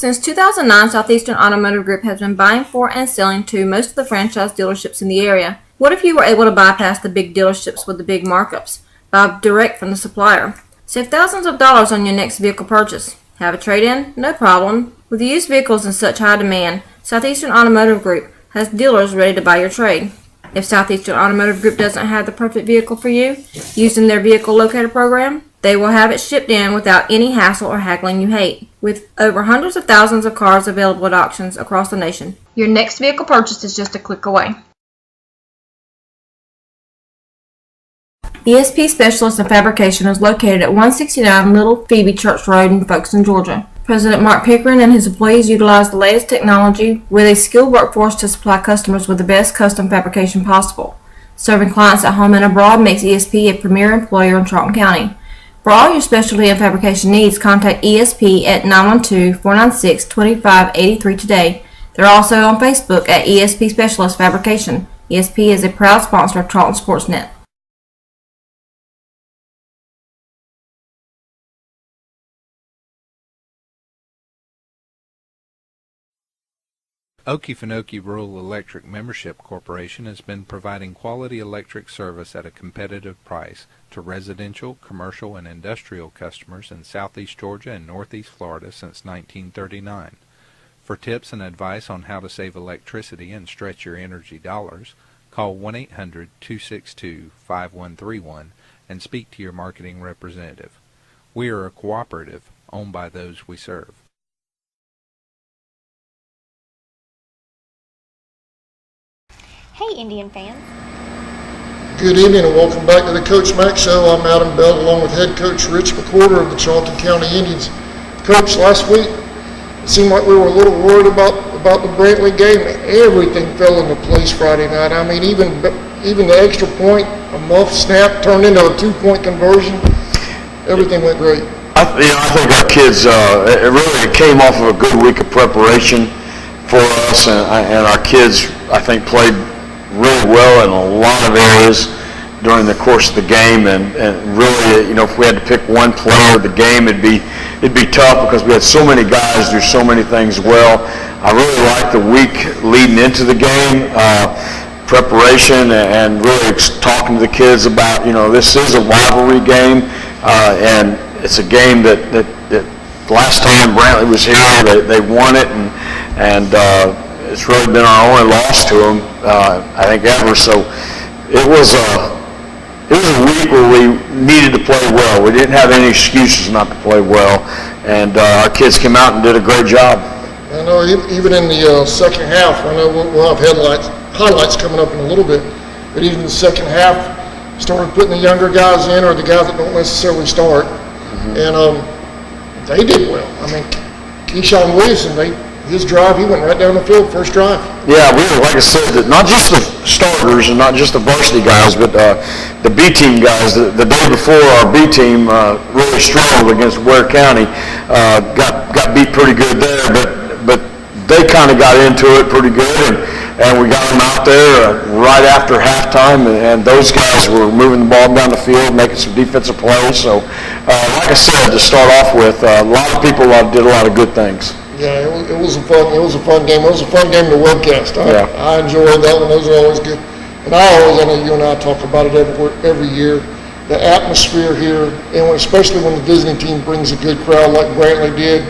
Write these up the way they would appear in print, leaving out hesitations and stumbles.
Since 2009, Southeastern Automotive Group has been buying for and selling to most of the franchise dealerships in the area. What if you were able to bypass the big dealerships with the big markups? Buy direct from the supplier. Save thousands of dollars on your next vehicle purchase. Have a trade-in? No problem. With used vehicles in such high demand, Southeastern Automotive Group has dealers ready to buy your trade. If Southeastern Automotive Group doesn't have the perfect vehicle for you, using their vehicle locator program, they will have it shipped in without any hassle or haggling you hate. With over hundreds of thousands of cars available at auctions across the nation, your next vehicle purchase is just a click away. ESP Specialist in Fabrication is located at 169 Little Phoebe Church Road in Folkestone, Georgia. President Mark Pickering and his employees utilize the latest technology with a skilled workforce to supply customers with the best custom fabrication possible. Serving clients at home and abroad makes ESP a premier employer in Charlton County. For all your specialty and fabrication needs, contact ESP at 912-496-2583 today. They're also on Facebook at ESP Specialist Fabrication. ESP is a proud sponsor of Charlton Sportsnet. Okefenokee Rural Electric Membership Corporation has been providing quality electric service at a competitive price to residential, commercial, and industrial customers in southeast Georgia and northeast Florida since 1939. For tips and advice on how to save electricity and stretch your energy dollars, call 1-800-262-5131 and speak to your marketing representative. We are a cooperative owned by those we serve. Hey, Indian fans. Good evening and welcome back to the Coach Mack Show. I'm Adam Bell along with head coach Rich McWhorter of the Charlton County Indians. Coach, last week it seemed like we were a little worried about the Brantley game. Everything fell into place Friday night. I mean, even the extra point, a muff snap turned into a 2-point conversion. Everything went great. I think our kids, it really came off of a good week of preparation for us, and our kids, I think, played really well in a lot of areas during the course of the game, and really, if we had to pick one player of the game, it'd be tough because we had so many guys do so many things well. I really liked the week leading into the game, preparation, and really talking to the kids about, this is a rivalry game, and it's a game that last time Brantley was here, they won it, and it's really been our only loss to them, I think, ever. So it was a week where we needed to play well. We didn't have any excuses not to play well, and our kids came out and did a great job. I know even in the second half, I know we'll have highlights coming up in a little bit, but even in the second half, started putting the younger guys in or the guys that don't necessarily start, and they did well. I mean, Keyshawn Williamson, his drive, he went right down the field, first drive. Yeah, we were, like I said, not just the starters and not just the varsity guys, but the B team guys. The day before, our B team really struggled against Ware County, got beat pretty good there, but they kind of got into it pretty good, and we got them out there right after halftime, and those guys were moving the ball down the field, making some defensive plays. So, like I said, to start off with, a lot of people did a lot of good things. Yeah, it was a fun game. It was a fun game to webcast. I enjoyed that one. Those are always good. And I know you and I talk about it every year. The atmosphere here, and especially when the visiting team brings a good crowd like Brantley did,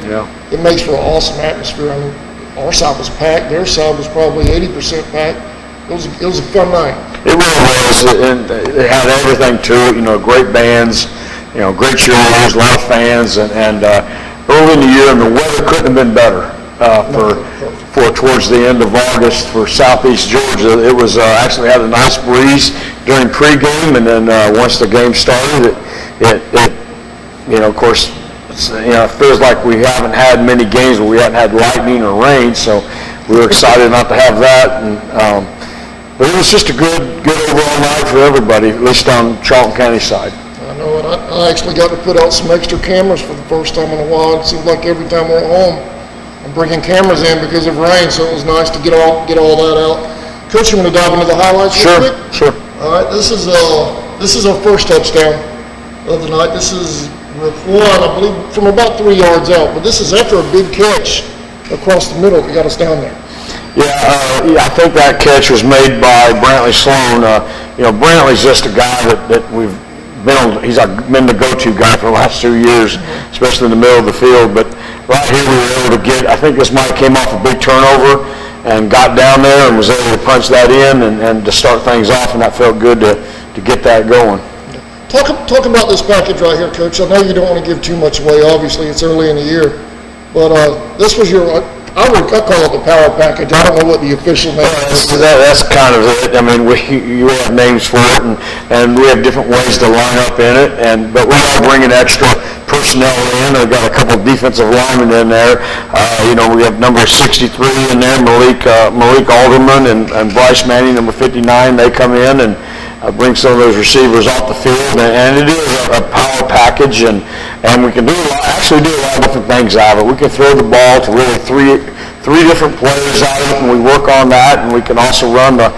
it makes for an awesome atmosphere. I mean, our side was packed. Their side was probably 80% packed. It was a fun night. It really was, and it had everything to it. Great bands, great cheerleaders, a lot of fans, and early in the year, and the weather couldn't have been better for towards the end of August for southeast Georgia. It was actually had a nice breeze during pregame, and then once the game started, it of course, it feels like we haven't had many games where we haven't had lightning or rain, so we were excited not to have that. But it was just a good overall night for everybody, at least on Charlton County side. I know, and I actually got to put out some extra cameras for the first time in a while. It seems like every time we're at home, I'm bringing cameras in because of rain, so it was nice to get all that out. Coach, you want to dive into the highlights real quick? Sure. All right, this is our first touchdown of the night. This is Raquan, I believe, from about 3 yards out, but this is after a big catch across the middle that got us down there. Yeah, I think that catch was made by Brantley Sloan. Brantley's just a guy that we've been on. He's been the go-to guy for the last 2 years, especially in the middle of the field. But right here we were able to get. I think this might came off a big turnover and got down there and was able to punch that in and to start things off, and that felt good to get that going. Talk about this package right here, Coach. I know you don't want to give too much away. Obviously, it's early in the year, but this was your. I call it the power package. I don't know what the official name is. That's kind of it. I mean, you have names for it, and we have different ways to line up in it. But we are bringing extra personnel in. We've got a couple of defensive linemen in there. We have number 63 in there, Malik Alderman and Bryce Manning, number 59. They come in and bring some of those receivers off the field, and it is a power package, and we can do a lot of different things out of it. We can throw the ball to really three different plays out of it, and we work on that, and we can also run the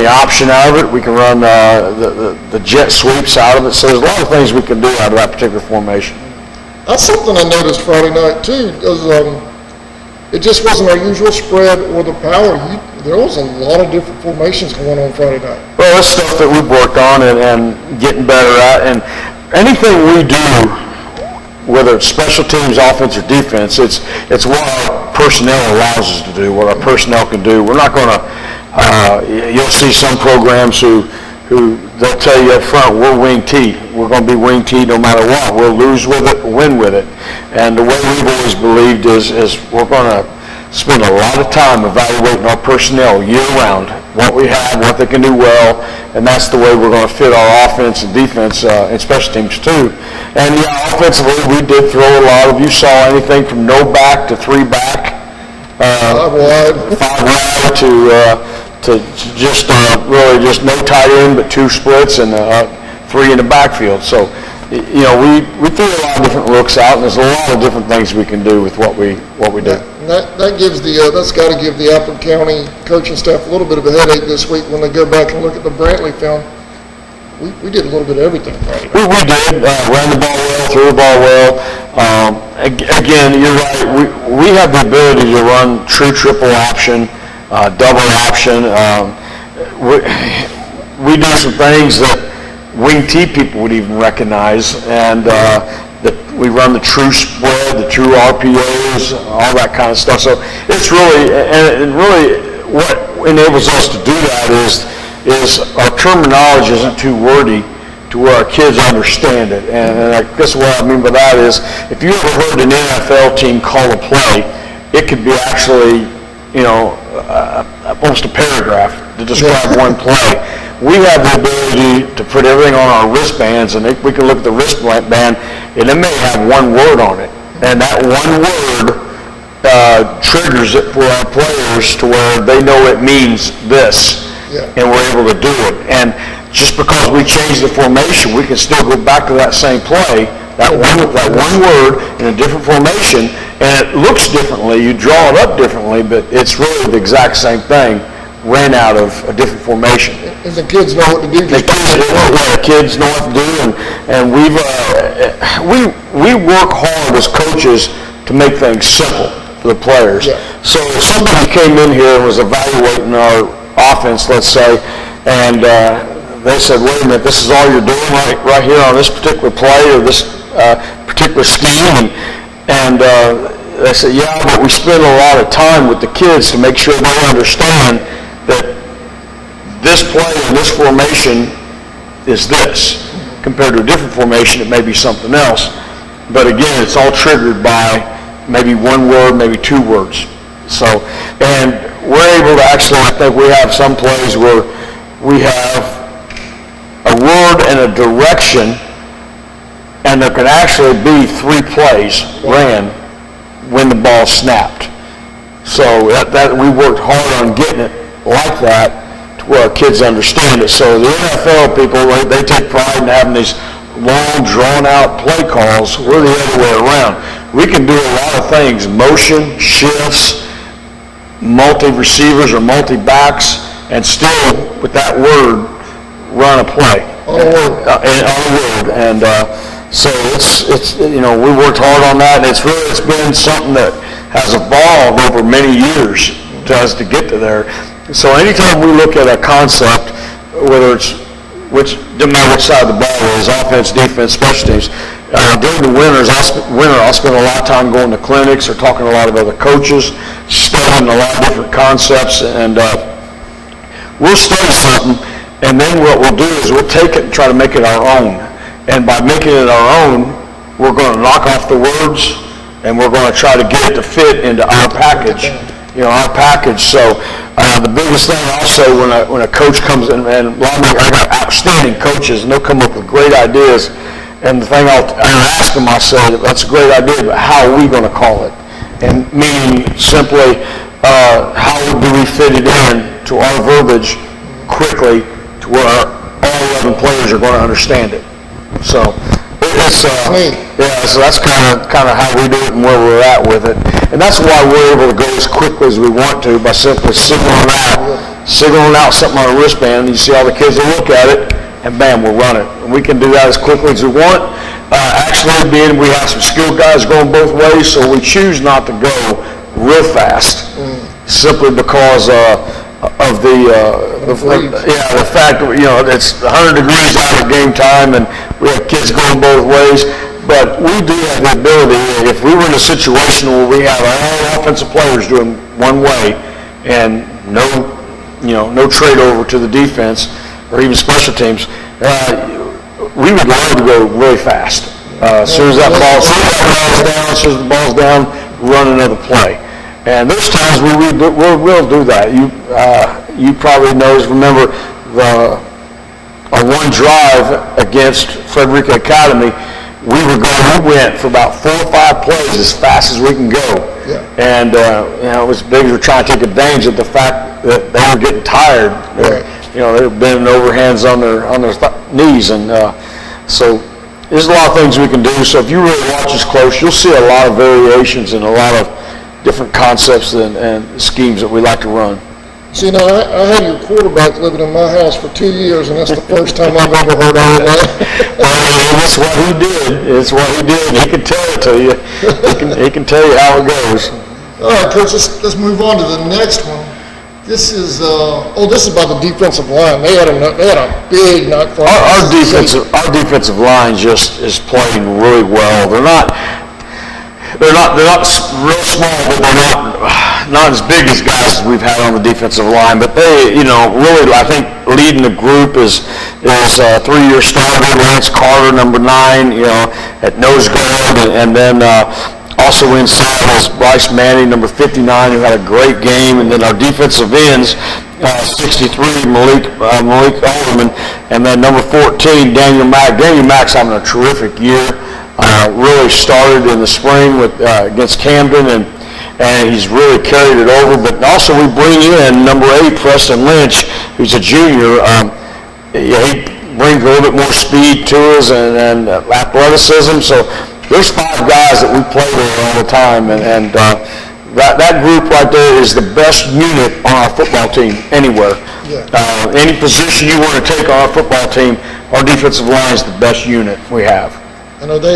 option out of it. We can run the jet sweeps out of it. So there's a lot of things we can do out of that particular formation. That's something I noticed Friday night too. It just wasn't our usual spread or the power. There was a lot of different formations going on Friday night. Well, that's stuff that we've worked on and getting better at. And anything we do, whether it's special teams, offense, or defense, it's what our personnel allows us to do, what our personnel can do. We're not going to, you'll see some programs who they'll tell you up front, we're wing T. We're going to be wing T no matter what. We'll lose with it, win with it. And the way we've always believed is we're going to spend a lot of time evaluating our personnel year-round, what we have, what they can do well, and that's the way we're going to fit our offense and defense and special teams too. And offensively, we did throw a lot of. You saw anything from no back to 3 back, 5 wide to just really just no tight end, but 2 splits and 3 in the backfield. So we threw a lot of different looks out, and there's a lot of different things we can do with what we do. That gives that's got to give the Appleton County coaching staff a little bit of a headache this week when they go back and look at the Brantley film. We did a little bit of everything right. We did. Ran the ball well, threw the ball well. Again, you're right. We have the ability to run true triple option, double option. We do some things that wing T people would even recognize, and that we run the true spread, the true RPOs, all that kind of stuff. So it's really, and really what enables us to do that is our terminology isn't too wordy to where our kids understand it. And I guess what I mean by that is if you ever heard an NFL team call a play, it could be actually, almost a paragraph to describe one play. We have the ability to put everything on our wristbands, and we can look at the wristband, and it may have one word on it. And that one word triggers it for our players to where they know it means this, and we're able to do it. And just because we change the formation, we can still go back to that same play, that one word in a different formation, and it looks differently. You draw it up differently, but it's really the exact same thing, ran out of a different formation. And the kids know what to do. The kids know what to do, and we work hard as coaches to make things simple for the players. Yeah. So if somebody came in here and was evaluating our offense, let's say, and they said, wait a minute, this is all you're doing right here on this particular play or this particular scheme, and they said, yeah, but we spend a lot of time with the kids to make sure they understand that this play and this formation is this. Compared to a different formation, it may be something else. But again, it's all triggered by maybe one word, maybe 2 words. So, and we're able to actually, I think we have some plays where we have a word and a direction, and there can actually be 3 plays ran when the ball snapped. So that we worked hard on getting it like that to where our kids understand it. So the NFL people, they take pride in having these long, drawn-out play calls. We're the other way around. We can do a lot of things, motion, shifts, multi-receivers or multi-backs, and still, with that word, run a play. On a word. And so it's we worked hard on that, and it's been something that has evolved over many years to get to there. So anytime we look at a concept, whether it's doesn't matter which side of the ball it is, offense, defense, special teams, during the winter, I'll spend a lot of time going to clinics or talking to a lot of other coaches, studying a lot of different concepts, and we'll study something, and then what we'll do is we'll take it and try to make it our own. And by making it our own, we're going to knock off the words, and we're going to try to get it to fit into our package. Our package. So the biggest thing also when a coach comes in, and a lot of I got outstanding coaches, and they'll come up with great ideas. And the thing I'll ask them, I say, that's a great idea, but how are we going to call it? And meaning simply, how do we fit it in to our verbiage quickly to where all 11 players are going to understand it? So it's so that's kind of how we do it and where we're at with it, and that's why we're able to go as quickly as we want to by simply signaling out something on a wristband. And you see all the kids will look at it, and bam, we'll run it. And we can do that as quickly as we want. Actually, we have some skilled guys going both ways, so we choose not to go real fast, simply because of the fact that it's 100 degrees out at game time, and we have kids going both ways. But we do have the ability, if we were in a situation where we have all offensive players doing one way and no trade over to the defense or even special teams, we would love to go really fast. As soon as the ball's down, run another play. And there's times where we'll do that. You probably remember our one drive against Frederica Academy. We went for about 4 or 5 plays as fast as we can go. Yeah. And it was big. We were trying to take advantage of the fact that they were getting tired. Right. They were bending over, hands on their knees, and so there's a lot of things we can do. So if you really watch us close, you'll see a lot of variations and a lot of different concepts and schemes that we like to run. See, now, I had your quarterback living in my house for 2 years, and that's the first time I've ever heard all of that. Well, that's what he did. It's what he did. He can tell it to you. He can tell you how it goes. All right, Coach, let's move on to the next one. This is about the defensive line. They had a big night for our defensive line just is playing really well. They're not real small, but they're not as big as guys as we've had on the defensive line. But they, really, I think leading the group is a 3-year starter, Lance Carter, number 9, at nose guard, and then also inside is Bryce Manning, number 59, who had a great game, and then our defensive ends, 63, Malik Alderman, and then number 14, Daniel Mack. Daniel Mack's having a terrific year. Really started in the spring against Camden, and he's really carried it over. But also we bring in number 8, Preston Lynch, who's a junior. He brings a little bit more speed to us and athleticism. So there's 5 guys that we play with all the time, and that group right there is the best unit on our football team anywhere. Yeah. Any position you want to take on our football team, our defensive line is the best unit we have. I know they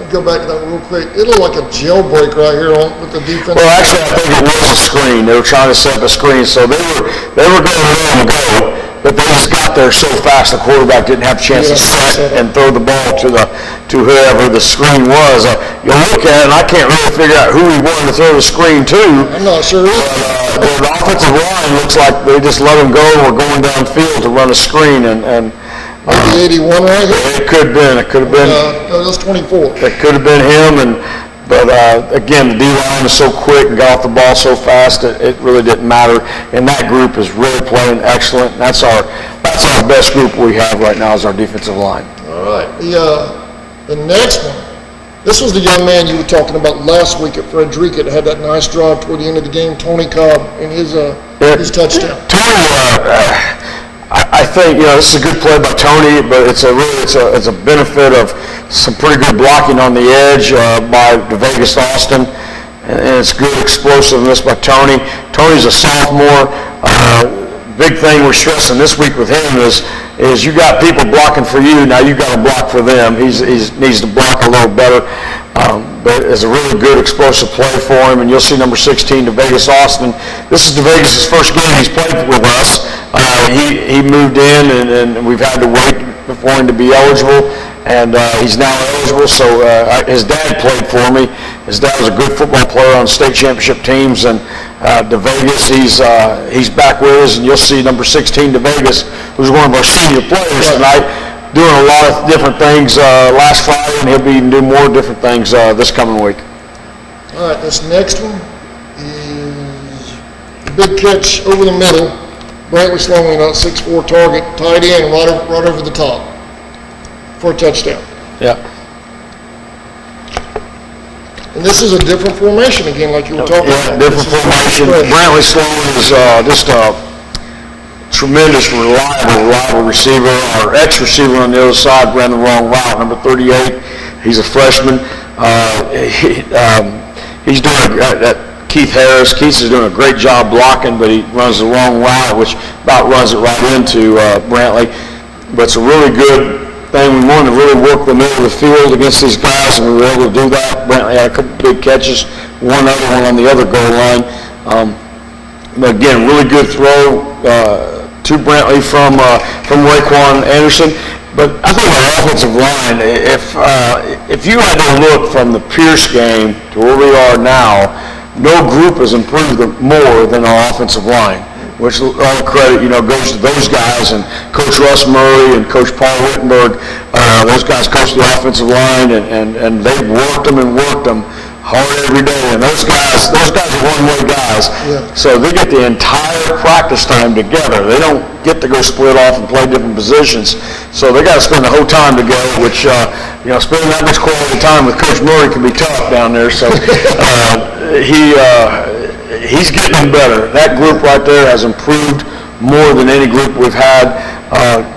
go back to that real quick. It looked like a jailbreak right here with the defense. Well, actually, I think it was a screen. They were trying to set up a screen, so they were going to let them go, but they just got there so fast the quarterback didn't have a chance to set and throw the ball to whoever the screen was. You look at it, and I can't really figure out who he wanted to throw the screen to. I'm not sure. But the offensive line looks like they just let him go and were going downfield to run a screen, and maybe 81 right here? It could have been. No, that's 24. It could have been him, but again, the D-line was so quick and got off the ball so fast it really didn't matter. And that group is really playing excellent. That's our best group we have right now is our defensive line. All right. The next one. This was the young man you were talking about last week at Frederica that had that nice drive toward the end of the game, Tony Cobb, and his touchdown. Tony. I think this is a good play by Tony, but it's a benefit of some pretty good blocking on the edge by Devagas Austin, and it's good explosiveness by Tony. Tony's a sophomore. Big thing we're stressing this week with him is you got people blocking for you, now you got to block for them. He needs to block a little better. but it's a really good explosive play for him, and you'll see number 16, Devagas Austin. This is Devagas' first game he's played with us. He moved in, and we've had to wait for him to be eligible, and he's now eligible. So his dad played for me. His dad was a good football player on state championship teams, and Devagas, he's back with us, and you'll see number 16, Devagas, who's one of our senior players tonight, doing a lot of different things last Friday, and he'll be doing more different things this coming week. All right, this next one is the big catch over the middle. Brantley Sloan, 6'4" target, tight end, right over the top for a touchdown. Yeah. And this is a different formation again, like you were talking about. Different formation. Brantley Sloan is just a tremendous, reliable receiver. Our ex-receiver on the other side ran the wrong route, number 38. He's a freshman. He's doing Keith Harris. Keith is doing a great job blocking, but he runs the wrong route, which about runs it right into Brantley. But it's a really good thing. We wanted to really work the middle of the field against these guys, and we were able to do that. Brantley had a couple big catches, one other one on the other goal line. But again, really good throw to Brantley from Raekwon Anderson. But I think our offensive line, if you had to look from the Pierce game to where we are now, no group has improved more than our offensive line, which all the credit, goes to those guys and Coach Russ Murray and Coach Paul Wittenberg. Those guys coach the offensive line, and they've worked them hard every day. And those guys are one-way guys. Yeah. So they get the entire practice time together. They don't get to go split off and play different positions. So they got to spend the whole time together, which, spending that much quality time with Coach Murray can be tough down there. So he's getting better. That group right there has improved more than any group we've had.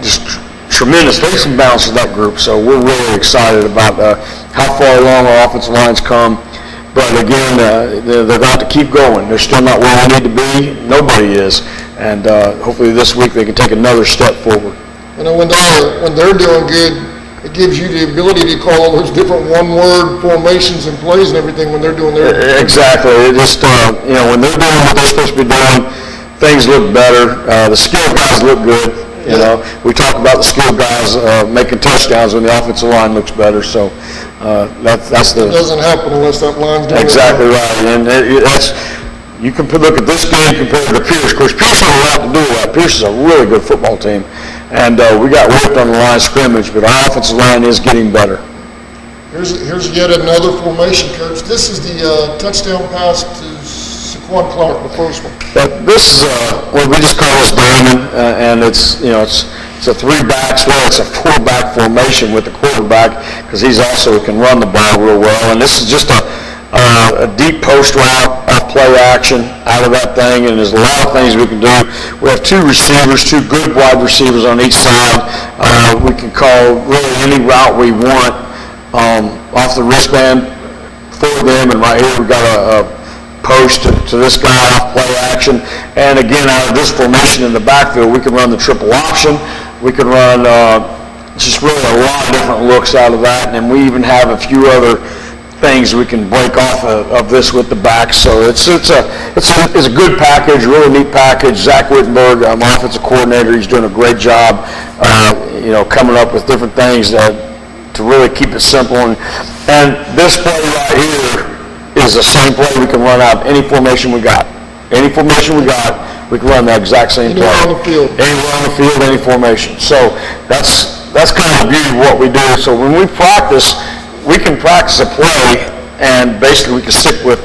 Just tremendous leaps and bounds of that group. So we're really excited about how far along our offensive line's come. But again, they're going to keep going. They're still not where we need to be. Nobody is. And hopefully this week they can take another step forward. When they're doing good, it gives you the ability to call all those different one-word formations and plays and everything when they're doing their. Exactly. It just when they're doing what they're supposed to be doing, things look better. The skilled guys look good. We talk about the skilled guys making touchdowns when the offensive line looks better. So that's the. It doesn't happen unless that line's doing exactly right, and that's. You can look at this game compared to Pierce. Of course, Pierce has a lot to do with that. Pierce is a really good football team, and we got worked on the line of scrimmage, but our offensive line is getting better. Here's yet another formation, Coach. This is the touchdown pass to Saquon Clark, the first one. This is what we just call this diamond, and it's a three backs. Well, it's a four back formation with the quarterback because he's also can run the ball real well. And this is just a deep post route, play action out of that thing, and there's a lot of things we can do. We have two good wide receivers on each side. We can call really any route we want off the wristband for them, and right here we've got a post to this guy off play action. And again, out of this formation in the backfield, we can run the triple option. We can run just really a lot of different looks out of that, and then we even have a few other things we can break off of this with the back. So it's a good package, really neat package. Zach Wittenberg, my offensive coordinator, he's doing a great job, coming up with different things to really keep it simple. And this play right here is the same play we can run out any formation we got. Any formation we got, we can run that exact same play. Anywhere on the field. Anywhere on the field, any formation. So that's kind of the beauty of what we do. So when we practice, we can practice a play, and basically we can stick with,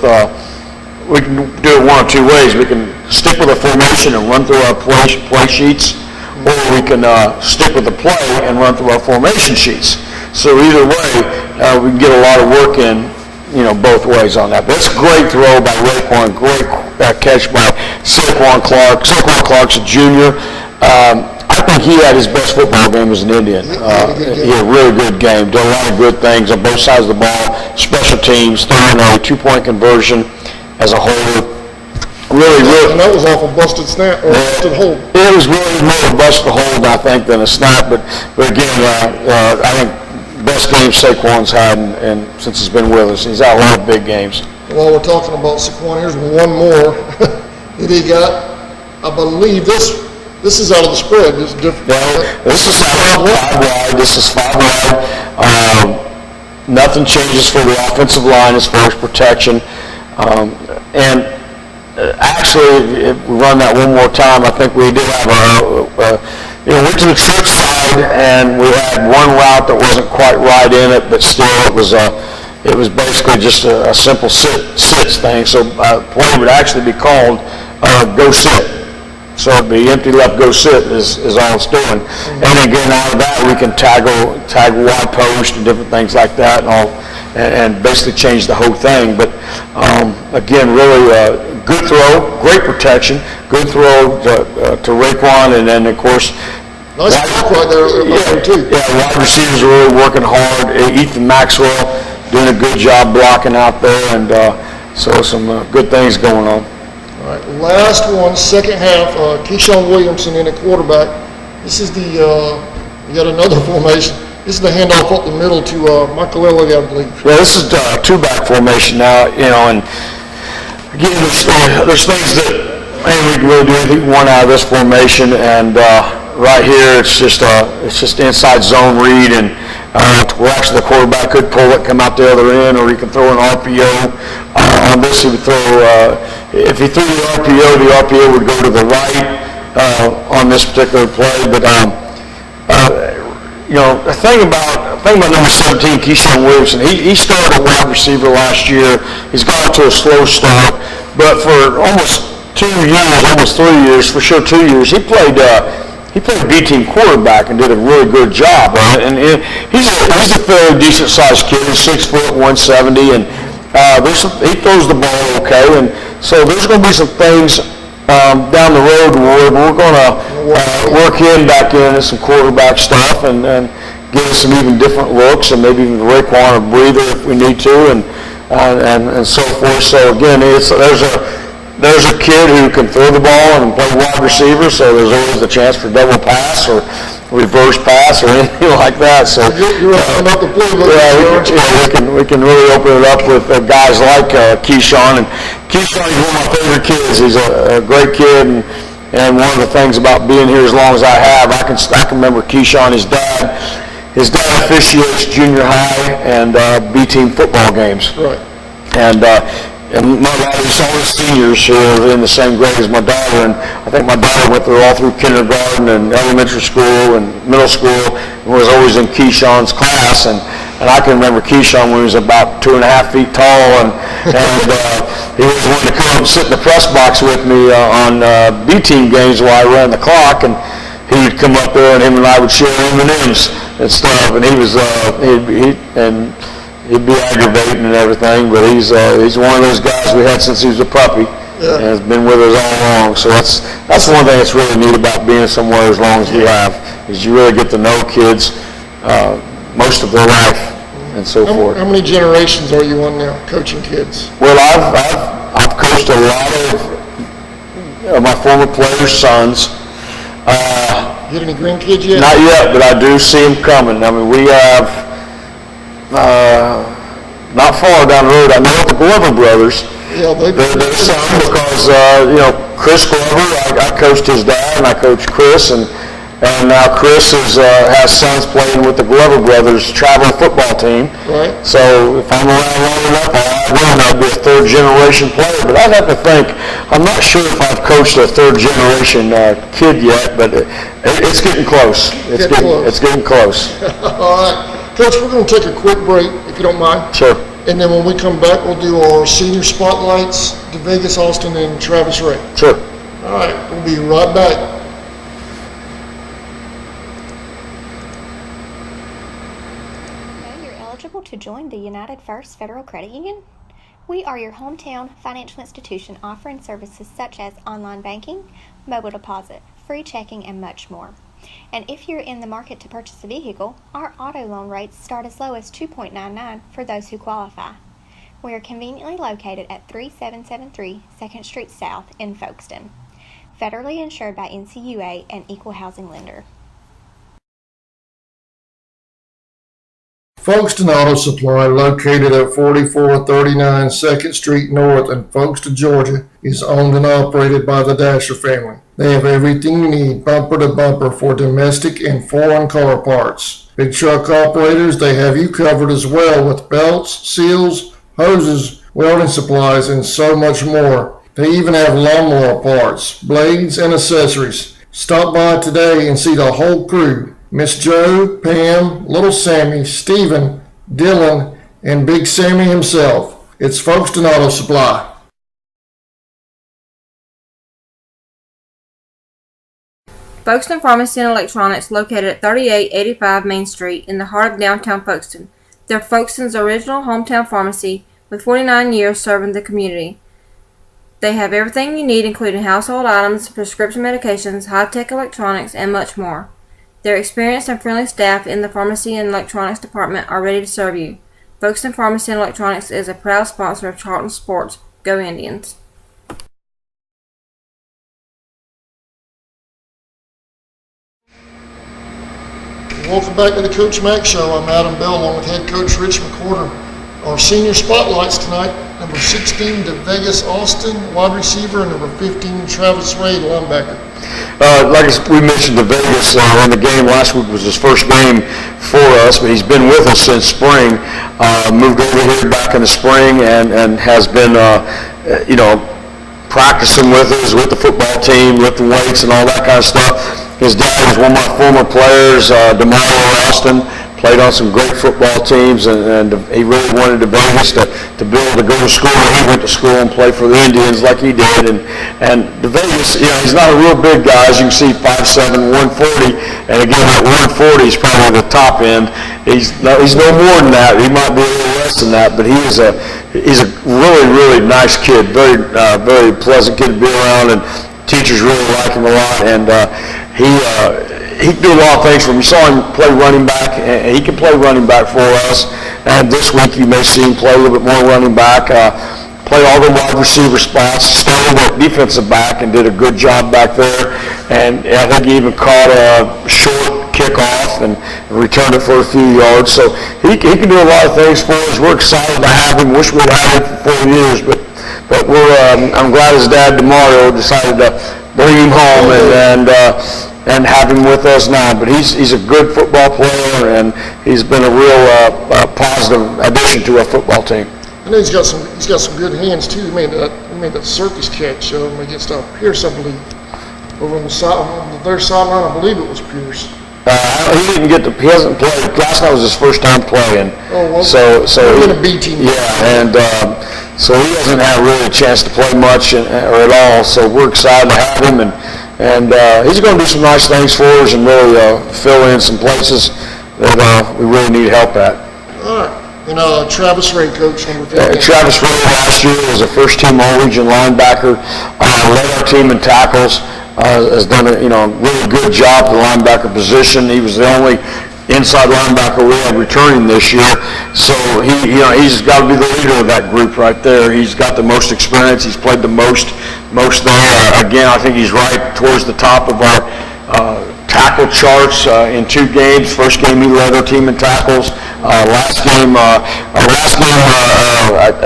we can do it one of two ways. We can stick with a formation and run through our play sheets, or we can stick with the play and run through our formation sheets. So either way, we can get a lot of work in, both ways on that. But it's a great throw by Raekwon, great catch by Saquon Clark. Saquon Clark's a junior. I think he had his best football game as an Indian. He had a really good game, did a lot of good things on both sides of the ball, special teams, throwing a 2-point conversion as a holder. Really. And that was off a busted snap or busted hold. It was really more a busted hold, I think, than a snap. But again, I think best games Saquon's had and since he's been with us. He's had a lot of big games. While we're talking about Saquon, here's one more that he got. I believe this is out of the spread. This is different. Yeah, this is 5 wide. This is 5 wide. Nothing changes for the offensive line as far as protection. And actually, if we run that one more time, I think we did have went to the trip side, and we had one route that wasn't quite right in it, but still it was basically just a simple sits thing. So play would actually be called go sit. So it'd be empty left go sit is all it's doing. And again, out of that we can tag wide post and different things like that and basically change the whole thing. But again, really good throw, great protection, good throw to Raekwon, and then of course nice block right there too. Yeah, wide receivers are really working hard. Ethan Maxwell doing a good job blocking out there, and so some good things going on. All right, last one, second half, Keyshawn Williamson in at quarterback. This is yet another formation. This is the handoff up the middle to Michael Elliott, I believe. Yeah, this is two-back formation now, and again, there's things that we can really do anything one out of this formation, and right here it's just inside zone read, and where actually the quarterback could pull it, come out the other end, or he can throw an RPO. On this, he would throw. If he threw the RPO would go to the right on this particular play. But the thing about number 17, Keyshawn Williamson, he started a wide receiver last year. He's gone to a slow start, but for almost 2 years, almost 3 years, for sure 2 years, he played B-team quarterback and did a really good job. And he's a fairly decent-sized kid. He's 6 foot, 170, and he throws the ball okay. And so there's going to be some things down the road where we're going to work back in some quarterback stuff and give us some even different looks, and maybe even Raekwon a breather if we need to, and so forth. So again, there's a kid who can throw the ball and play wide receiver, so there's always a chance for double pass or reverse pass or anything like that. So you're opening up the playbook. We can really open it up with guys like Keyshawn. And Keyshawn is one of my favorite kids. He's a great kid, and one of the things about being here as long as I have, I can remember Keyshawn, his dad officiates junior high and B-team football games. Right. And my daughter's all the seniors who are in the same grade as my daughter, and I think my daughter went through all through kindergarten and elementary school and middle school and was always in Keyshawn's class. And I can remember Keyshawn when he was about 2.5 feet tall, and he was wanting to come up and sit in the press box with me on B-team games while I ran the clock, and he would come up there and him and I would share M&Ms and stuff, and he was he'd be aggravating and everything, but he's one of those guys we had since he was a puppy, and has been with us all along. So that's one thing that's really neat about being somewhere as long as we have, is you really get to know kids most of their life and so forth. How many generations are you on now, coaching kids? Well, I've coached a lot of my former players' sons. You had any grandkids yet? Not yet, but I do see them coming. I mean, we have. Not far down the road, I know the Glover brothers. Yeah, they're son, because Chris Glover, I coached his dad, and I coached Chris, and now Chris has sons playing with the Glover brothers travel football team. Right. So if I'm around long enough, I'll be a third generation player. But I'd have to think. I'm not sure if I've coached a third generation kid yet, but it's getting close. It's getting close. All right. Coach, we're going to take a quick break, if you don't mind. Sure. And then when we come back, we'll do our senior spotlights, Devagas, Austin, and Travis Ray. Sure. All right, we'll be right back. Know you're eligible to join the United First Federal Credit Union? We are your hometown financial institution offering services such as online banking, mobile deposit, free checking, and much more. And if you're in the market to purchase a vehicle, our auto loan rates start as low as 2.99 for those who qualify. We are conveniently located at 3773 2nd Street South in Folkestone. Federally insured by NCUA and equal housing lender. Folkestone Auto Supply, located at 4439 2nd Street North in Folkestone, Georgia, is owned and operated by the Dasher family. They have everything you need, bumper to bumper, for domestic and foreign car parts. Big truck operators, they have you covered as well with belts, seals, hoses, welding supplies, and so much more. They even have lawnmower parts, blades, and accessories. Stop by today and see the whole crew. Miss Joe, Pam, Little Sammy, Stephen, Dylan, and Big Sammy himself. It's Folkestone Auto Supply. Folkestone Pharmacy and Electronics, located at 3885 Main Street in the heart of downtown Folkestone. They're Folkestone's original hometown pharmacy with 49 years serving the community. They have everything you need, including household items, prescription medications, high-tech electronics, and much more. Their experienced and friendly staff in the pharmacy and electronics department are ready to serve you. Folkestone Pharmacy and Electronics is a proud sponsor of Charlton Sports. Go Indians! Welcome back to the Coach Mack Show. I'm Adam Bell along with head coach Rich McCorder. Our senior spotlights tonight, number 16, Devagas Austin, wide receiver, and number 15, Travis Ray, linebacker. Like we mentioned, Devagas in the game last week was his first game for us, but he's been with us since spring. Moved over here back in the spring and has been, practicing with us, with the football team, lifting weights and all that kind of stuff. His dad was one of my former players, DeMario Austin. Played on some great football teams, and he really wanted Devagas to be able to go to school. He went to school and play for the Indians like he did. And Devagas, he's not a real big guy. As you can see, 5'7", 140. And again, at 140, he's probably the top end. He's no more than that. He might be a little less than that, but he's a really, really nice kid. Very, very pleasant kid to be around, and teachers really like him a lot. And he can do a lot of things for him. We saw him play running back, and he can play running back for us. And this week you may see him play a little bit more running back, play all the wide receiver spots, started at defensive back and did a good job back there. And I think he even caught a short kickoff and returned it for a few yards. So he can do a lot of things for us. We're excited to have him. Wish we'd had him for 4 years, but I'm glad his dad, DeMario, decided to bring him home and have him with us now. But he's a good football player, and he's been a real positive addition to our football team. I know he's got some good hands too. He made that circus catch against Pierce, I believe, over on their sideline. I believe it was Pierce. He hasn't played. Last night was his first time playing. Oh, well, so in a B team. Yeah, and so he hasn't had really a chance to play much or at all. So we're excited to have him, and he's going to do some nice things for us and really fill in some places that we really need help at. All right. And Travis Ray, coach, number 15. Travis Ray last year was a first-team All-Region linebacker, led our team in tackles, has done a really good job at the linebacker position. He was the only inside linebacker we have returning this year, so he's got to be the leader of that group right there. He's got the most experience. He's played the most there. Again, I think he's right towards the top of our tackle charts in 2 games. First game he led our team in tackles. Last game, I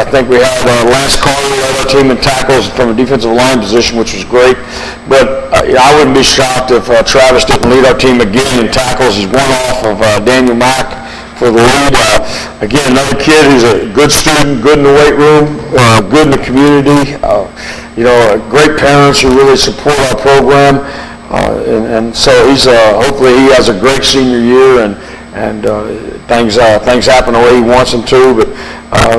think we had Lance Carter led our team in tackles from a defensive line position, which was great. But I wouldn't be shocked if Travis didn't lead our team again in tackles. He's one off of Daniel Mack for the lead. Again, another kid who's a good student, good in the weight room, good in the community. Great parents who really support our program. And so he's hopefully he has a great senior year and things happen the way he wants them to. But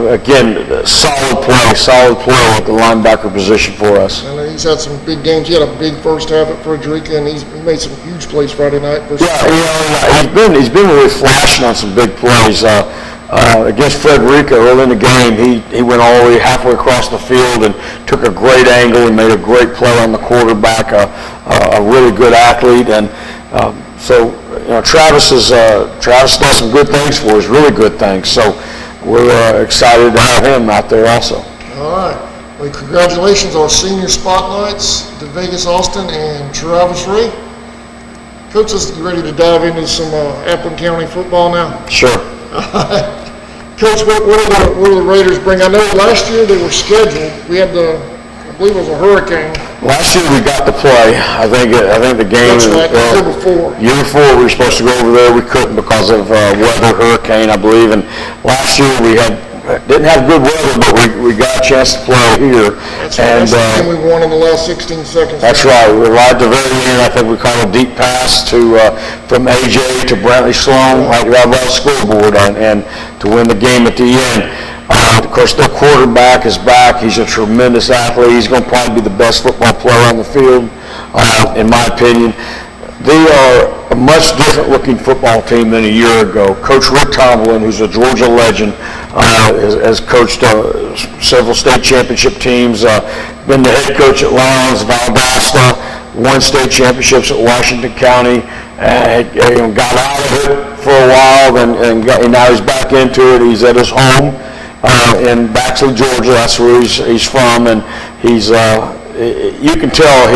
again, solid play at the linebacker position for us. And he's had some big games. He had a big first half at Frederica, and he made some huge plays Friday night. He's been really flashing on some big plays. Against Frederica early in the game, he went all the way halfway across the field and took a great angle and made a great play on the quarterback, a really good athlete. And Travis does some good things for us, really good things. So we're excited to have him out there also. All right. Well, congratulations on senior spotlights, Devagas Austin and Travis Ray. Coach, you ready to dive into some Appleton County football now? Sure. Coach, what do the Raiders bring? I know last year they were scheduled. We had I believe it was a hurricane. Last year we got to play. I think the game. That's right. The year before. Year before we were supposed to go over there. We couldn't because of weather, hurricane, I believe. And last year we didn't have good weather, but we got a chance to play here. That's right. That's the game we won in the last 16 seconds. That's right. We were right at the very end. I think we caught a deep pass from AJ to Brantley Sloan, right above the scoreboard, and to win the game at the end. Of course, their quarterback is back. He's a tremendous athlete. He's going to probably be the best football player on the field, in my opinion. They are a much different looking football team than a year ago. Coach Rick Tomlin, who's a Georgia legend, has coached several state championship teams, been the head coach at Lions, Valdosta, won state championships at Washington County, got out of it for a while, and now he's back into it. He's at his home in Baxley, Georgia. That's where he's from, and he's you can tell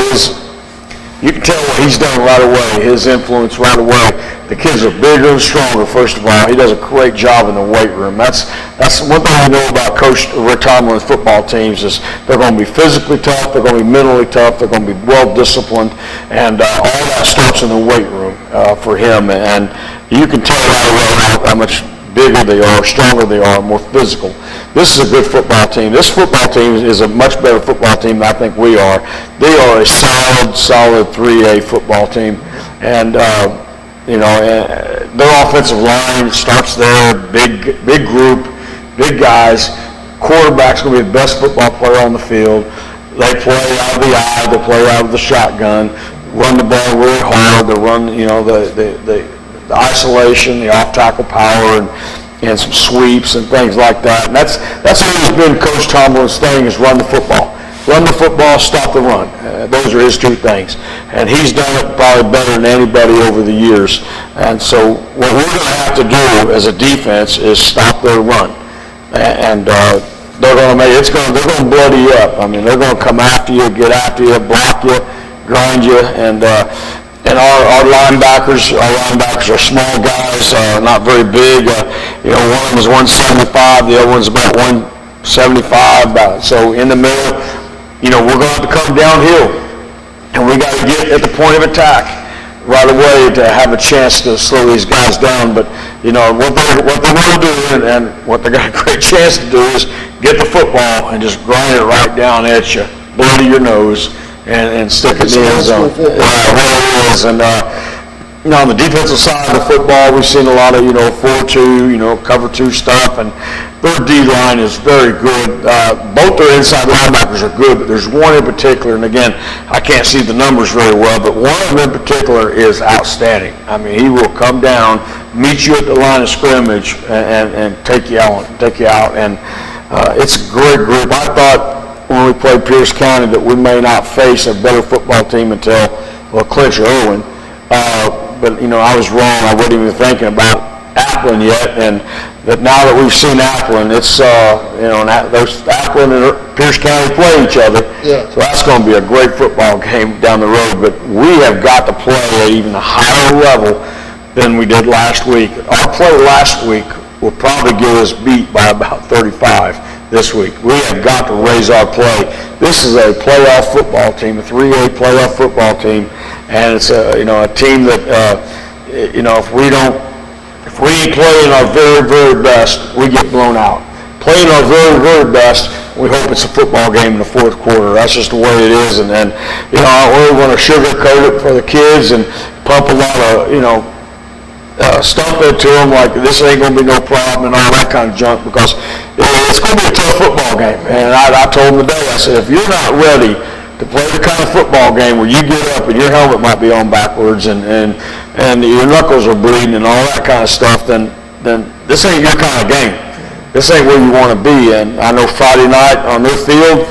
what he's done right away, his influence right away. The kids are bigger and stronger, first of all. He does a great job in the weight room. That's one thing I know about Coach Rick Tomlin's football teams is they're going to be physically tough, they're going to be mentally tough, they're going to be well-disciplined, and all that starts in the weight room for him. And you can tell right away how much bigger they are, stronger they are, more physical. This is a good football team. This football team is a much better football team than I think we are. They are a solid 3A football team. And, their offensive line starts there, big group, big guys. Quarterback's going to be the best football player on the field. They play out of the eye, they play out of the shotgun, run the ball really hard, they run, the isolation, the off-tackle power, and some sweeps and things like that. And that's always been Coach Tomlin's thing, is run the football. Run the football, stop the run. Those are his two things. And he's done it probably better than anybody over the years. And so what we're going to have to do as a defense is stop their run. And they're going to bloody you up. I mean, they're going to come after you, get after you, block you, grind you, and our linebackers are small guys, not very big. One of them is 175, the other one's about 175. So in the middle, we're going to have to come downhill, and we got to get at the point of attack right away to have a chance to slow these guys down. But what they want to do, and what they got a great chance to do, is get the football and just grind it right down at you, blow to your nose, and stick it in the end zone. And on the defensive side of the football, we've seen a lot of 4-2, cover 2 stuff, and their D line is very good. Both their inside linebackers are good, but there's one in particular, and again, I can't see the numbers very well, but one of them in particular is outstanding. I mean, he will come down, meet you at the line of scrimmage, and take you out. And it's a great group. I thought when we played Pierce County that we may not face a better football team until Clinch or Irwin. But I was wrong. I wasn't even thinking about Appleton yet, and that now that we've seen Appleton, it's those Appleton and Pierce County play each other. Yeah. So that's going to be a great football game down the road. But we have got to play at even a higher level than we did last week. Our play last week will probably get us beat by about 35 this week. We have got to raise our play. This is a playoff football team, a 3A playoff football team, and it's a team that if we ain't playing our very, very best, we get blown out. Playing our very, very best, we hope it's a football game in the fourth quarter. That's just the way it is. And then I really want to sugarcoat it for the kids and pump a lot of stuff into them like this ain't going to be no problem and all that kind of junk, because it's going to be a tough football game. And I told them today, I said, if you're not ready to play the kind of football game where you get up and your helmet might be on backwards and your knuckles are bleeding and all that kind of stuff, then this ain't your kind of game. This ain't where you want to be. And I know Friday night on their field,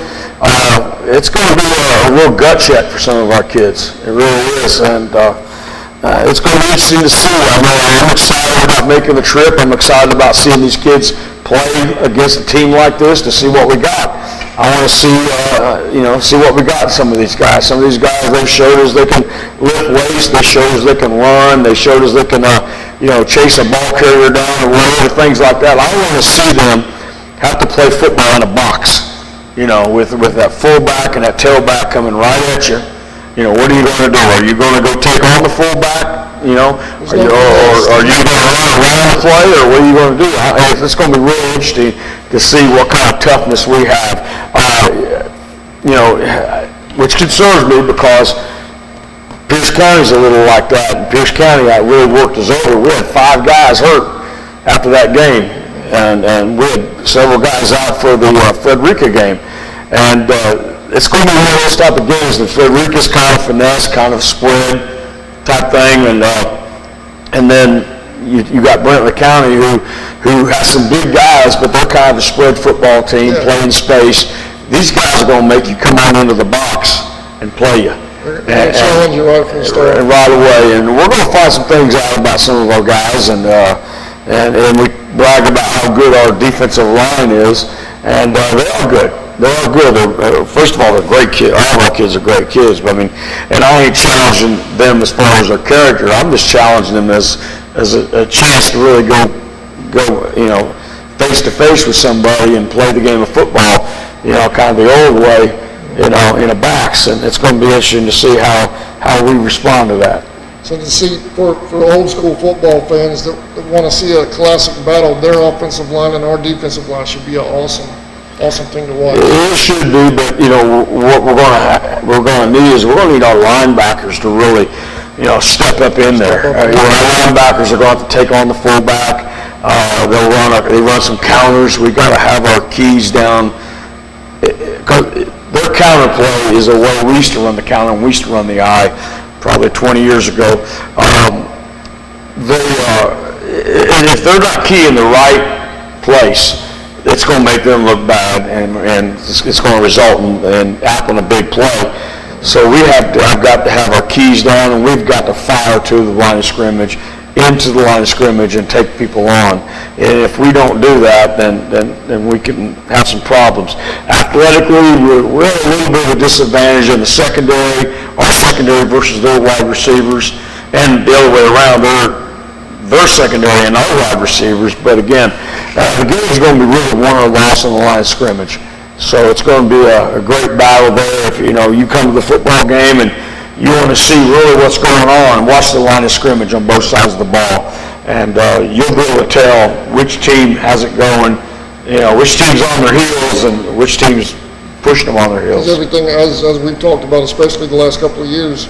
it's going to be a real gut check for some of our kids. It really is. And it's going to be interesting to see. I'm excited about making the trip. I'm excited about seeing these kids play against a team like this to see what we got. I want to see, see what we got in some of these guys. Some of these guys, they've showed us they can lift weights. They showed us they can run. They showed us they can chase a ball carrier down or whatever, things like that. I want to see them have to play football in a box, with that fullback and that tailback coming right at you. What are you going to do? Are you going to go take on the fullback? Or are you going to run around the play, or what are you going to do? It's going to be really interesting to see what kind of toughness we have. Which concerns me because Pierce County's a little like that. And Pierce County, I really worked us over. We had 5 guys hurt after that game, and we had several guys out for the Frederica game. And it's going to be one of those type of games. The Frederica's kind of finesse, kind of spread type thing, and then you got Brantley County who has some big guys, but they're kind of a spread football team, playing space. These guys are going to make you come on into the box and play you. And challenge you right from the start. And right away. And we're going to find some things out about some of our guys, and we brag about how good our defensive line is, and they are good. They are good. First of all, they're great kids. All of our kids are great kids. But and I ain't challenging them as far as their character. I'm just challenging them as a chance to really go face to face with somebody and play the game of football, kind of the old way, in a box. And it's going to be interesting to see how we respond to that. So to see for old school football fans that want to see a classic battle, their offensive line and our defensive line should be an awesome thing to watch. It should be, but what we're going to need is we're going to need our linebackers to really, step up in there. Our linebackers are going to have to take on the fullback. They run some counters. We got to have our keys down. Their counter play is a way we used to run the counter, and we used to run the I, probably 20 years ago. And if they're not key in the right place, it's going to make them look bad, and it's going to result in a big play. So I've got to have our keys down, and we've got to fire to the line of scrimmage, into the line of scrimmage, and take people on. And if we don't do that, then we can have some problems. Athletically, we're at a little bit of a disadvantage in the secondary, our secondary versus their wide receivers, and the other way around, their secondary and our wide receivers. But again, the game's going to be really won or lost on the line of scrimmage. So it's going to be a great battle there. If you come to the football game and you want to see really what's going on, watch the line of scrimmage on both sides of the ball, and you'll be able to tell which team has it going, which team's on their heels and which team's pushing them on their heels. Everything, as we've talked about, especially the last couple of years,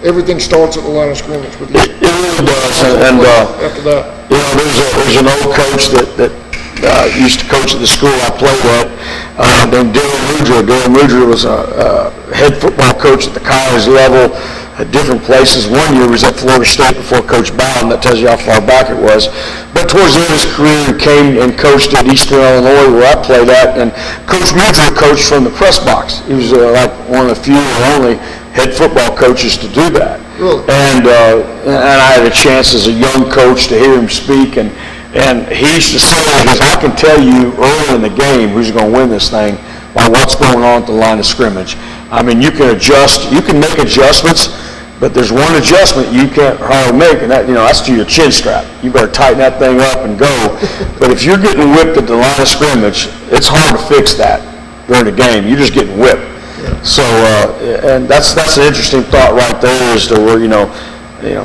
everything starts at the line of scrimmage with you. It really does, and after that, there's an old coach that used to coach at the school I played at, named Dylan Mudra. Dylan Mudra was a head football coach at the college level at different places. One year he was at Florida State before Coach Bowden. That tells you how far back it was. But towards the end of his career, he came and coached at Eastern Illinois, where I played at, and Coach Mudra coached from the press box. He was like one of the few or only head football coaches to do that. Really? And I had a chance as a young coach to hear him speak, and he used to say, I can tell you early in the game who's going to win this thing by what's going on at the line of scrimmage. I mean, you can make adjustments, but there's one adjustment you can't hardly make, and that's to your chin strap. You better tighten that thing up and go. But if you're getting whipped at the line of scrimmage, it's hard to fix that during the game. You're just getting whipped. Yeah. So, and that's an interesting thought right there as to where,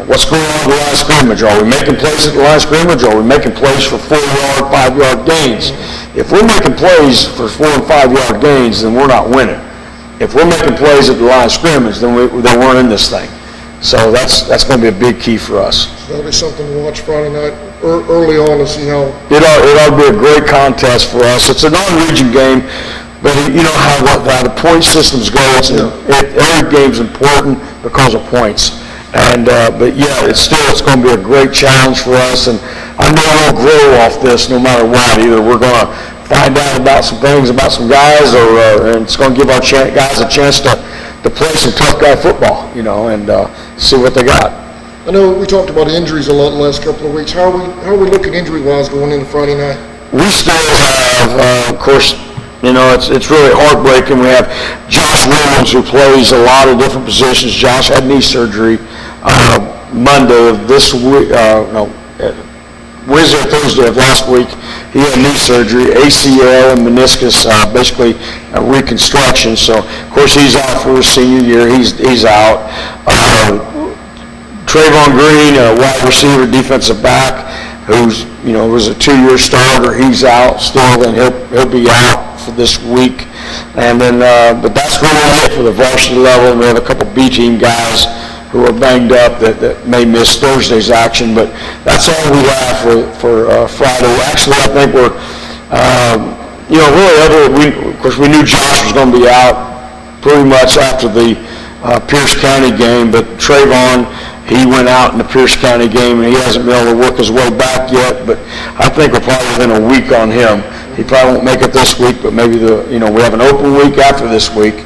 what's going on at the line of scrimmage? Are we making plays at the line of scrimmage, or are we making plays for 4-yard, 5-yard gains? If we're making plays for 4- and 5-yard gains, then we're not winning. If we're making plays at the line of scrimmage, then we're in this thing. So that's going to be a big key for us. So that'll be something to watch Friday night early on to see how. It ought to be a great contest for us. It's a non-region game, but you know how the point systems go. Every game's important because of points. And but yeah, it's going to be a great challenge for us, and I know we'll grow off this no matter what. Either we're going to find out about some things about some guys, and it's going to give our guys a chance to play some tough guy football, and see what they got. I know we talked about injuries a lot the last couple of weeks. How are we looking injury-wise going into Friday night? We still have, of course. It's really heartbreaking. We have Josh Williams, who plays a lot of different positions. Josh had knee surgery Monday of this week, Wednesday or Thursday of last week, he had knee surgery, ACL and meniscus, basically a reconstruction. So, of course, he's out for his senior year. He's out. Trayvon Green, a wide receiver, defensive back, who's was a 2-year starter. He's out still, and he'll be out for this week. And then, but that's really it for the varsity level. And we have a couple B team guys who are banged up that may miss Thursday's action, but that's all we have for Friday. Actually, I think we're, really of course we knew Josh was going to be out pretty much after the Pierce County game, but Trayvon, he went out in the Pierce County game, and he hasn't been able to work his way back yet, but I think we're probably within a week on him. He probably won't make it this week, but maybe we have an open week after this week,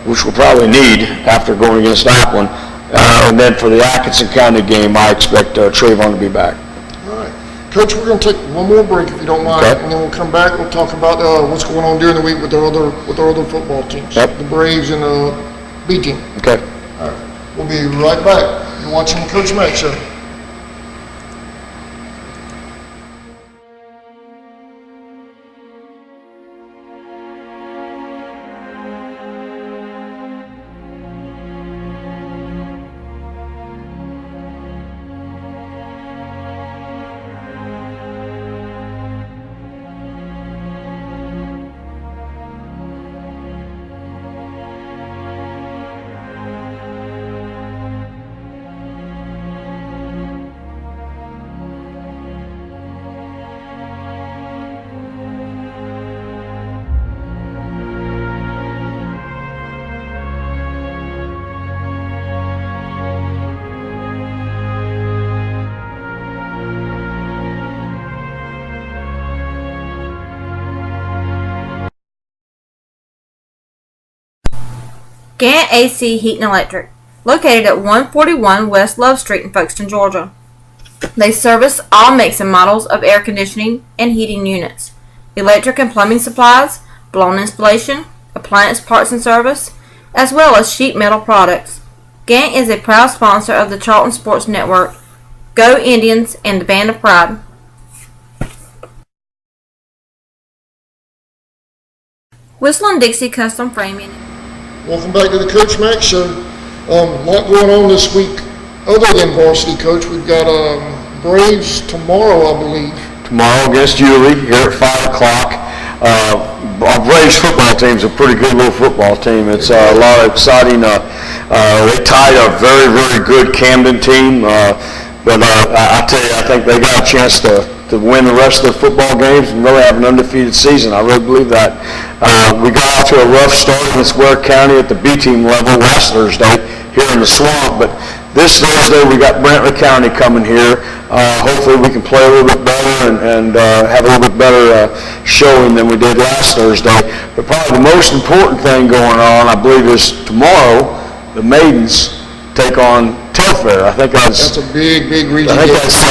which we'll probably need after going against Akron. And then for the Atkinson County game, I expect Trayvon to be back. All right. Coach, we're going to take one more break if you don't mind, okay. And then we'll come back. We'll talk about what's going on during the week with our other football teams, Yep. the Braves and the B team. Okay. All right. We'll be right back. You're watching the Coach Mack Show. Gant AC Heat and Electric, located at 141 West Love Street in Folkestone, Georgia. They service all makes and models of air conditioning and heating units, electric and plumbing supplies, blown installation, appliance parts and service, as well as sheet metal products. Gant is a proud sponsor of the Charlton Sports Network, Go Indians, and the Band of Pride. Whistle & Dixie Custom Framing. Welcome back to the Coach Mack Show. A lot going on this week other than varsity, Coach. We've got Braves tomorrow, I believe. Tomorrow against Yulee here at 5 o'clock. Our Braves football team is a pretty good little football team. It's a lot of exciting. They tied a very, very good Camden team. But I tell you, I think they got a chance to win the rest of the football games and really have an undefeated season. I really believe that. We got off to a rough start against Ware County at the B team level last Thursday here in the Swamp, but this Thursday we got Brantley County coming here. Hopefully we can play a little bit better and have a little bit better showing than we did last Thursday. But probably the most important thing going on, I believe, is tomorrow the Maidens take on Telfair. I think that's a big region. I think that's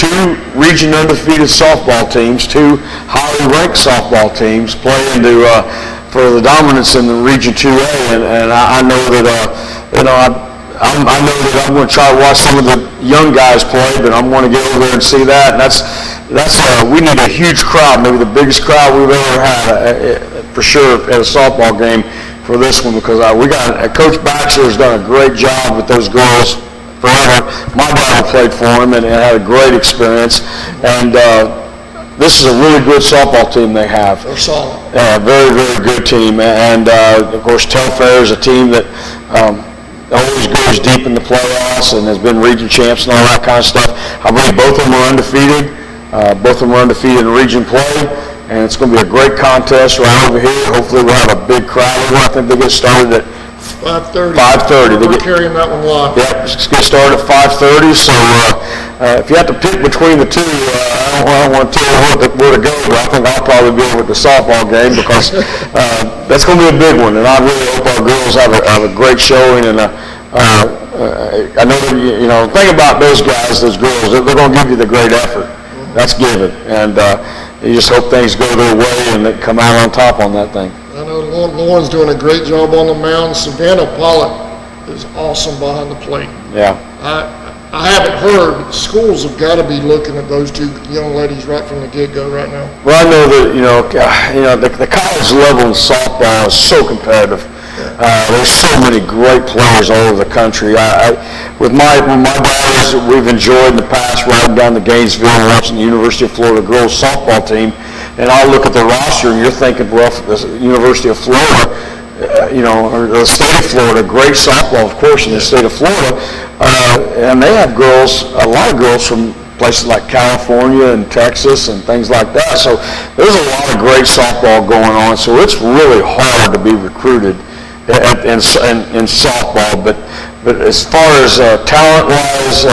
2 region undefeated softball teams, 2 highly ranked softball teams playing for the dominance in the Region 2A, and I know that I know that I'm going to try to watch some of the young guys play, but I'm going to get over there and see that. And that's we need a huge crowd, maybe the biggest crowd we've ever had for sure at a softball game for this one, because we got Coach Baxter has done a great job with those girls forever. My daughter played for him and had a great experience, and this is a really good softball team they have. They're solid. Yeah, very, very good team, and of course Telfair is a team that always goes deep in the playoffs and has been region champs and all that kind of stuff. I believe both of them are undefeated. Both of them are undefeated in region play. And it's going to be a great contest right over here. Hopefully we'll have a big crowd. I think they get started at 5:30. 5:30. We're carrying that one live. Yep, it's going to start at 5:30. So if you have to pick between the two, I don't want to tell you where to go, but I think I'll probably be over at the softball game because that's going to be a big one. And I really hope our girls have a great showing. And I know that, the thing about those guys, those girls, they're going to give you the great effort. That's given. And you just hope things go their way and they come out on top on that thing. I know Lauren's doing a great job on the mound. Savannah Pollock is awesome behind the plate. Yeah. I haven't heard, but schools have got to be looking at those two young ladies right from the get-go right now. Well, I know that, the college level in softball is so competitive. There's so many great players all over the country. With my daughters, we've enjoyed in the past riding down to Gainesville and watching the University of Florida girls softball team, and I'll look at the roster and you're thinking, well, the University of Florida, or the state of Florida, great softball, of course, in the state of Florida, and they have a lot of girls from places like California and Texas and things like that. So there's a lot of great softball going on. So it's really hard to be recruited in softball. But as far as talent-wise,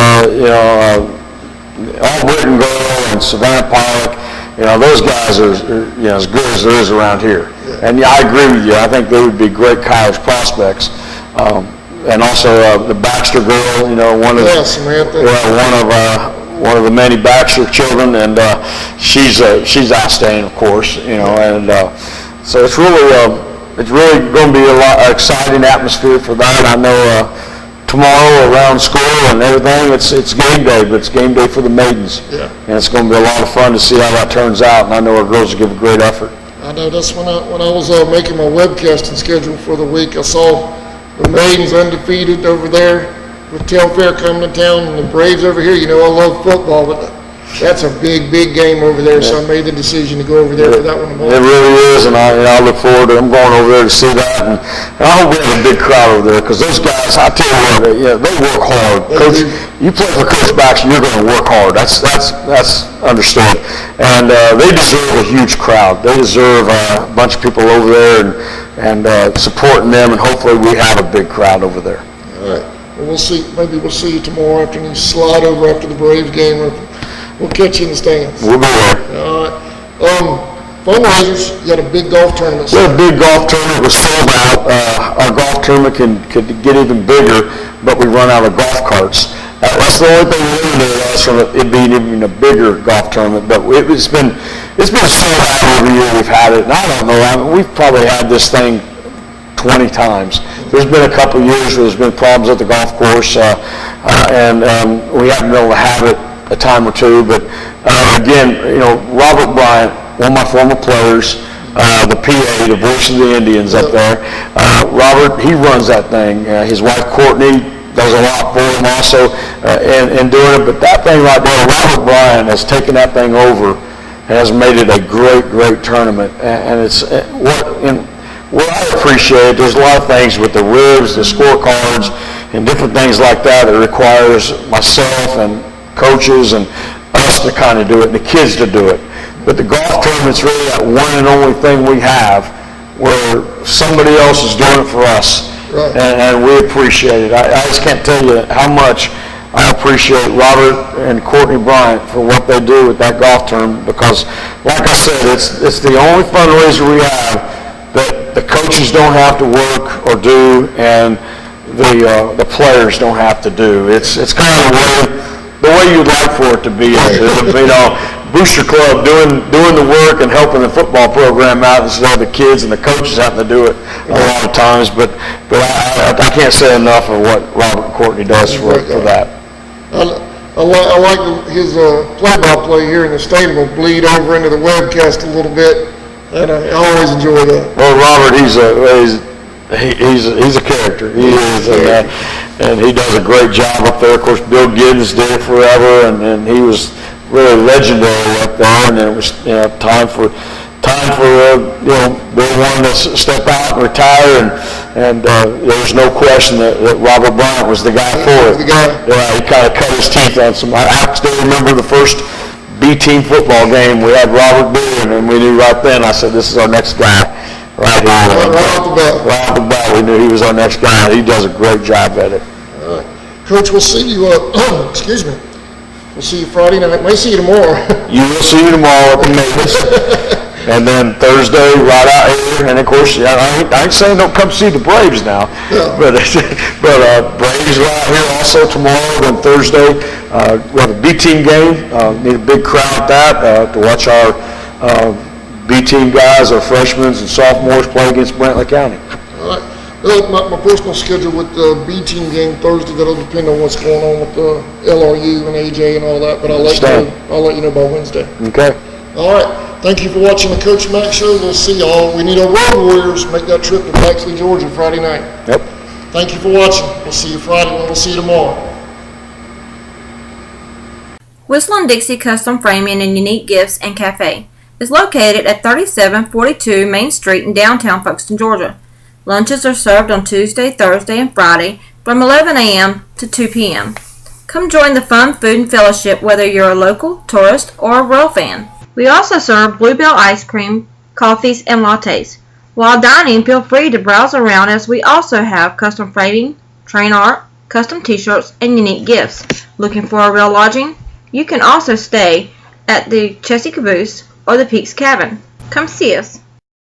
Albritton Girl and Savannah Pollock, those guys are as good as there is around here. And I agree with you. I think they would be great college prospects. And also the Baxter girl, Samantha. One of the many Baxter children, and she's outstanding, of course. So it's really going to be a lot exciting atmosphere for that. I know tomorrow around school and everything, it's game day, but it's game day for the maidens. Yeah. And it's going to be a lot of fun to see how that turns out. And I know our girls will give a great effort. I know that's when I was making my webcasting schedule for the week, I saw the maidens undefeated over there with Town Fair coming to town, and the Braves over here. I love football, but that's a big game over there, so I made the decision to go over there for that one tomorrow. It really is, and I look forward to them going over there to see that, and I hope we have a big crowd over there, because those guys, I tell you what, they work hard. Coach, you play for Coach Baxter, you're going to work hard. That's understood, and they deserve a huge crowd. They deserve a bunch of people over there and supporting them, and hopefully we have a big crowd over there. All right. Well, we'll see. Maybe we'll see you tomorrow afternoon. Slide over after the Braves game. We'll catch you in the stands. We'll be there. All right. Fundraisers, you got a big golf tournament. We had a big golf tournament. It was sold out. Our golf tournament could get even bigger, but we run out of golf carts. That's the only thing limited us from it being even a bigger golf tournament. But it's been sold out every year we've had it. And I don't know. We've probably had this thing 20 times. There's been a couple of years where there's been problems at the golf course, and we haven't been able to have it a time or two. But again, Robert Bryant, one of my former players, the PA, the voice of the Indians up there. Robert, he runs that thing. His wife Courtney does a lot for him also in doing it. But that thing right there, Robert Bryant has taken that thing over and has made it a great tournament. And it's what I appreciate, there's a lot of things with the ribs, the scorecards, and different things like that requires myself and coaches and us to kind of do it, and the kids to do it. But the golf tournament's really that one and only thing we have where somebody else is doing it for us. Right. And we appreciate it. I just can't tell you how much I appreciate Robert and Courtney Bryant for what they do with that golf tournament, because, like I said, it's the only fundraiser we have that the coaches don't have to work or do, and the players don't have to do. It's kind of the way you'd like for it to be. Booster Club doing the work and helping the football program out instead of the kids and the coaches having to do it a lot of times. But I can't say enough of what Robert and Courtney does for that. I like his play-by-play here in the stadium will bleed over into the webcast a little bit. And I always enjoy that. Well, Robert, he's a character. He is, and he does a great job up there. Of course, Bill Giddens did it forever, and he was really legendary up there. And it was time for Bill wanted to step out and retire, and there was no question that Robert Bryant was the guy for it. He kind of cut his teeth on some. I still remember the first B-team football game, we had Robert doing, and we knew right then, I said, this is our next guy right here. Right off the bat, we knew he was our next guy. He does a great job at it. All right. Coach, we'll see you, excuse me, we'll see you Friday night. May see you tomorrow. You will see you tomorrow at the Mavis. And then Thursday, right out here, and of course, I ain't saying don't come see the Braves now, but Braves right here also tomorrow. Then Thursday, we have a B-team game. Need a big crowd at that to watch our B-team guys, our freshmen and sophomores play against Brantley County. All right. My personal schedule with the B team game Thursday, that'll depend on what's going on with the LRU and AJ and all that, but I'll let you know by Wednesday. Okay. All right. Thank you for watching the Coach Mack Show. We'll see y'all. We need our Road Warriors make that trip to Baxley, Georgia Friday night. Yep. Thank you for watching. We'll see you Friday and we'll see you tomorrow. Whistle & Dixie Custom Framing and Unique Gifts and Cafe is located at 3742 Main Street in downtown Folkestone, Georgia. Lunches are served on Tuesday, Thursday, and Friday from 11 a.m. to 2 p.m. Come join the fun food and fellowship whether you're a local, tourist, or a Royal fan. We also serve Bluebell ice cream, coffees, and lattes. While dining, feel free to browse around as we also have custom framing, train art, custom t-shirts, and unique gifts. Looking for a real lodging? You can also stay at the Chessy Caboose or the Peaks Cabin. Come see us.